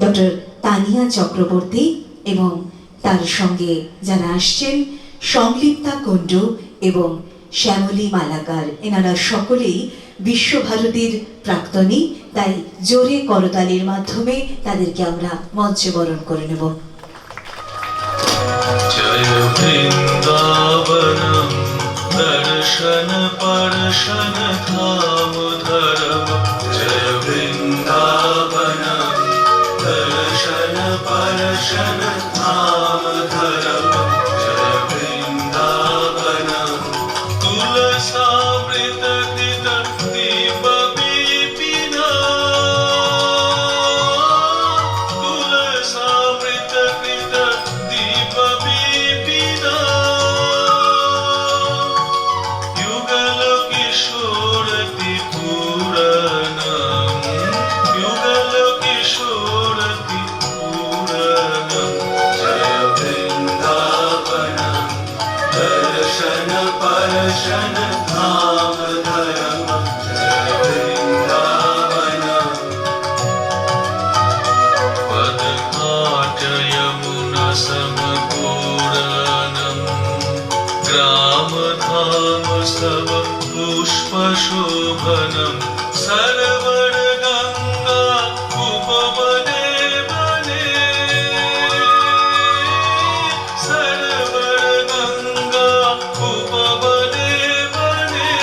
Doctor Tania Chakraborty এবং তার সঙ্গে যারা আসছেন সংলিপ্তা কুণ্ডু এবং শ্যামলী মালাকার, এনারা সকলেই বিশ্বভারতীর প্রাক্তনী। তাই জোরে করতালির মাধ্যমে তাদেরকে আমরা মঞ্চে বরণ করে নেব। জয় বৃন্দাবনম দর্শন পর্শন ধাম ধরম, জয় বৃন্দাবনম দর্শন পর্শন ধাম ধরম, জয় বৃন্দাবনম তুলসামৃত কৃত দীপ বিপিনা, তুলসামৃত কৃত দীপ বিপিনা, युगल किशोरति पूरणम, युगल किशोरति पूरणम, जय वृंदावनम दर्शन परशन धाम धरम, जय वृंदावनम पदघाट यमुना समपूरणम, ग्राम धाम सब पुष्प शोभनम, सरवर गंगा उपवने बने, सरवर गंगा उपवने बने,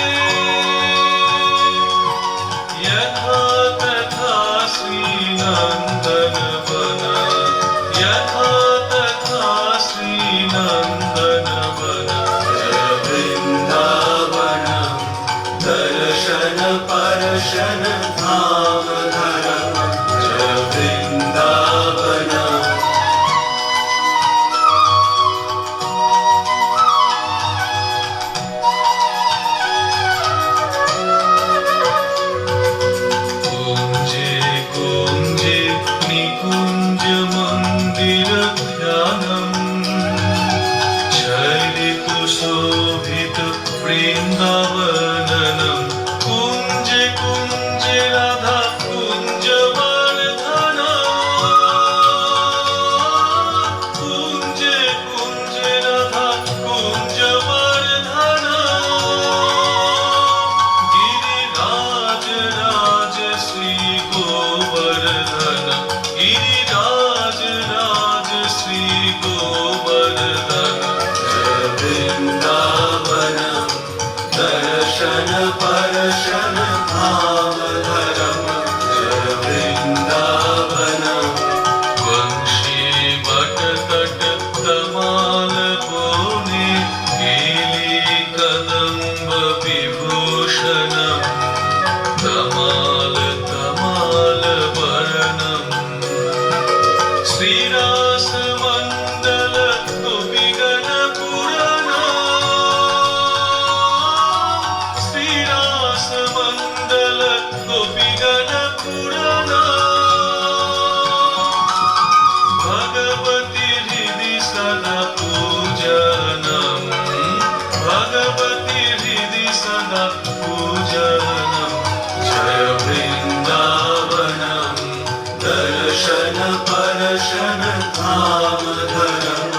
यथा तथा श्री नंदन वन, यथा तथा श्री नंदन वन, जय वृंदावनम दर्शन परशन धाम धरम, जय वृंदावनम कुंजे कुंजे निकुंज मंदिर ध्यानम, चलितु शोभित वृंदावननम, कुंजे कुंजे राधा कुंज वर्धना, कुंजे कुंजे राधा कुंज वर्धना, गिरिराज राज श्री गोवर्धन, गिरिराज राज श्री गोवर्धन, जय वृंदावनम दर्शन परशन धाम धरम, जय वृंदावनम वंशी बट तट तमाल बोने, केली कदम्ब विभूषणम, तमाल तमाल वर्णम, श्रीरास मंडल गोपीगण पुराना, श्रीरास मंडल गोपीगण पुराना, भगवती हृदि सदा पूजनम, भगवती हृदि सदा पूजनम, जय वृंदावनम दर्शन परशन धाम धरम,